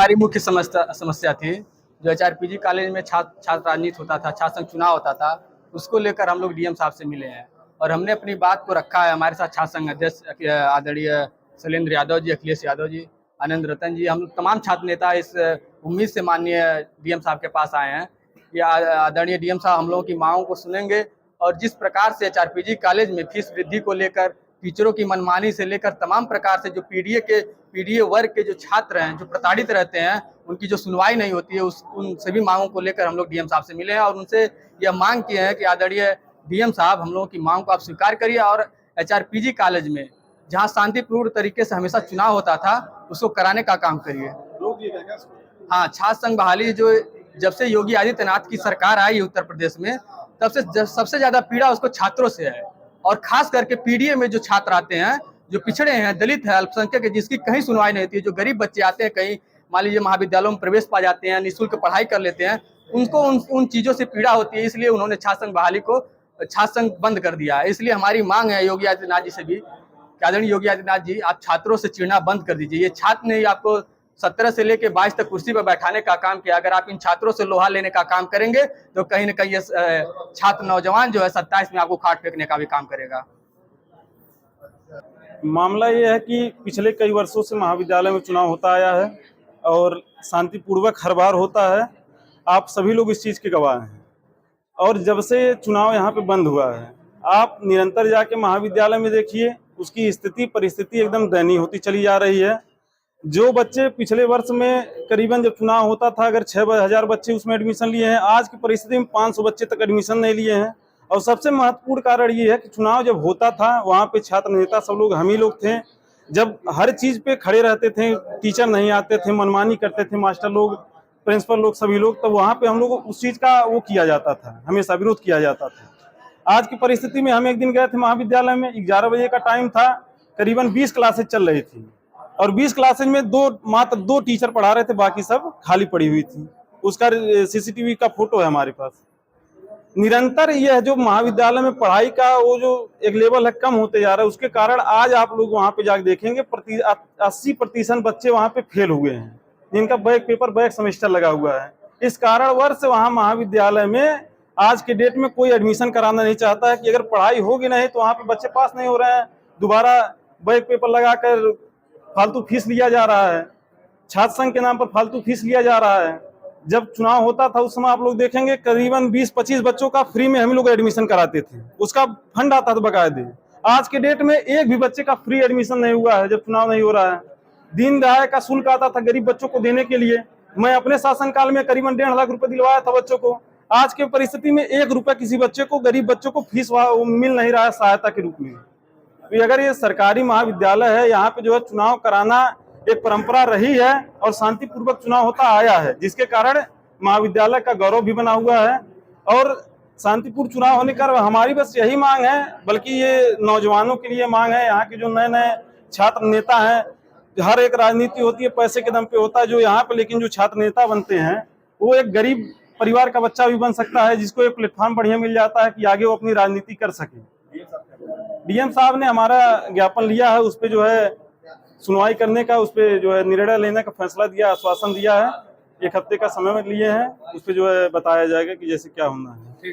हमारी मुख्य समस्या थी जो एचआरपीजी कॉलेज में छात्र राजनीति होता था, छात्र संघ चुनाव होता था, उसको लेकर हम लोग डीएम साहब से मिले हैं और हमने अपनी बात को रखा है। हमारे साथ छात्र संघ अध्यक्ष आदरणीय शैलेंद्र यादव जी, अखिलेश यादव जी, आनंद रतन जी, हम तमाम छात्र नेता इस उम्मीद से माननीय डीएम साहब के पास आए हैं कि आदरणीय डीएम साहब हम लोगों की मांगों को सुनेंगे और जिस प्रकार से एचआरपीजी कॉलेज में फीस वृद्धि को लेकर, टीचरों की मनमानी से लेकर तमाम प्रकार से जो पीडीए वर्ग के जो छात्र हैं, जो प्रताड़ित रहते हैं, उनकी जो सुनवाई नहीं होती है, उन सभी मांगों को लेकर हम लोग डीएम साहब से मिले हैं और उनसे यह मांग किए हैं कि आदरणीय डीएम साहब हम लोगों की मांग को आप स्वीकार करिए और एचआरपीजी कॉलेज में जहां शांतिपूर्ण तरीके से हमेशा चुनाव होता था उसको कराने का काम करिए। हाँ, छात्र संघ बहाली जो जब से योगी आदित्यनाथ की सरकार आई उत्तर प्रदेश में, तब से सबसे ज्यादा पीड़ा उसको छात्रों से है और खास करके पीडीए में जो छात्र आते हैं, जो पिछड़े हैं, दलित है, अल्पसंख्यक है, जिसकी कहीं सुनवाई नहीं होती है, जो गरीब बच्चे आते हैं, कहीं मान लीजिए महाविद्यालयों में प्रवेश पा जाते हैं, निःशुल्क पढ़ाई कर लेते हैं, उनको उन चीजों से पीड़ा होती है। इसलिए उन्होंने छात्र संघ बहाली को छात्र संघ बंद कर दिया है। इसलिए हमारी मांग है योगी आदित्यनाथ जी से भी, आदरणीय योगी आदित्यनाथ जी, आप छात्रों से चिढ़ना बंद कर दीजिए। ये छात्र ने आपको 17 से लेकर 22 तक कुर्सी पर बैठाने का काम किया। अगर आप इन छात्रों से लोहा लेने का काम करेंगे तो कहीं न कहीं ये छात्र नौजवान जो है 27 में आपको खाट फेंकने का भी काम करेगा। मामला ये है कि पिछले कई वर्षों से महाविद्यालय में चुनाव होता आया है और शांतिपूर्वक हर बार होता है। आप सभी लोग इस चीज़ के गवाह हैं और जब से चुनाव यहाँ पे बंद हुआ है, आप निरंतर जाके महाविद्यालय में देखिए, उसकी स्थिति परिस्थिति एकदम दयनीय होती चली जा रही है। जो बच्चे पिछले वर्ष में करीबन जब चुनाव होता था अगर 6,000 बच्चे उसमें एडमिशन लिए हैं, आज की परिस्थिति में 500 बच्चे तक एडमिशन नहीं लिए हैं। और सबसे महत्वपूर्ण कारण ये है कि चुनाव जब होता था वहाँ पे छात्र नेता सब लोग हम ही लोग थे। जब हर चीज़ पे खड़े रहते थे, टीचर नहीं आते थे, मनमानी करते थे मास्टर लोग, प्रिंसिपल लोग, सभी लोग, तो वहाँ पे हम लोग उस चीज़ का वो किया जाता था, हमेशा विरोध किया जाता था। आज की परिस्थिति में हम एक दिन गए थे महाविद्यालय में, 11 बजे का टाइम था, करीबन 20 क्लासेज चल रही थी और 20 क्लासेज में मात्र दो टीचर पढ़ा रहे थे, बाकी सब खाली पड़ी हुई थी। उसका सीसीटीवी का फोटो है हमारे पास। निरंतर यह जो महाविद्यालय में पढ़ाई का वो जो एक लेवल है कम होते जा रहा है, उसके कारण आज आप लोग वहाँ पे जाके देखेंगे 80% बच्चे वहाँ पे फेल हुए हैं, जिनका बैक सेमेस्टर लगा हुआ है। इस कारणवश वहाँ महाविद्यालय में आज के डेट में कोई एडमिशन कराना नहीं चाहता है कि अगर पढ़ाई होगी नहीं तो वहाँ पे बच्चे पास नहीं हो रहे हैं, दोबारा बैक पेपर लगाकर फालतू फीस लिया जा रहा है, छात्र संघ के नाम पर फालतू फीस लिया जा रहा है। जब चुनाव होता था उस समय आप लोग देखेंगे करीबन 20-25 बच्चों का फ्री में हम लोग एडमिशन कराते थे, उसका फंड आता था बकायदे। आज के डेट में एक भी बच्चे का फ्री एडमिशन नहीं हुआ है जब चुनाव नहीं हो रहा है। दीन दयाल का शुल्क आता था गरीब बच्चों को देने के लिए, मैं अपने शासनकाल में करीबन 1.5 लाख रुपए दिलवाया था बच्चों को। आज के परिस्थिति में 1 रुपया किसी बच्चे को, गरीब बच्चों को फीस मिल नहीं रहा है सहायता के रूप में। तो अगर ये सरकारी महाविद्यालय है, यहाँ पे जो है चुनाव कराना एक परंपरा रही है और शांतिपूर्वक चुनाव होता आया है, जिसके कारण महाविद्यालय का गौरव भी बना हुआ है और शांतिपूर्ण चुनाव होने का हमारी बस यही मांग है, बल्कि ये नौजवानों के लिए मांग है। यहाँ के जो नए नए छात्र नेता हैं, हर एक राजनीति होती है पैसे के दम पे होता है जो यहाँ पे, लेकिन जो छात्र नेता बनते हैं वो एक गरीब परिवार का बच्चा भी बन सकता है, जिसको एक प्लेटफॉर्म बढ़िया मिल जाता है कि आगे वो अपनी राजनीति कर सके। डीएम साहब ने हमारा ज्ञापन लिया है, उस पर जो है सुनवाई करने का, उस पर जो है निर्णय लेने का फैसला दिया, आश्वासन दिया है। 1 हफ्ते का समय लिए हैं, उस पर जो है बताया जाएगा कि जैसे क्या होना है।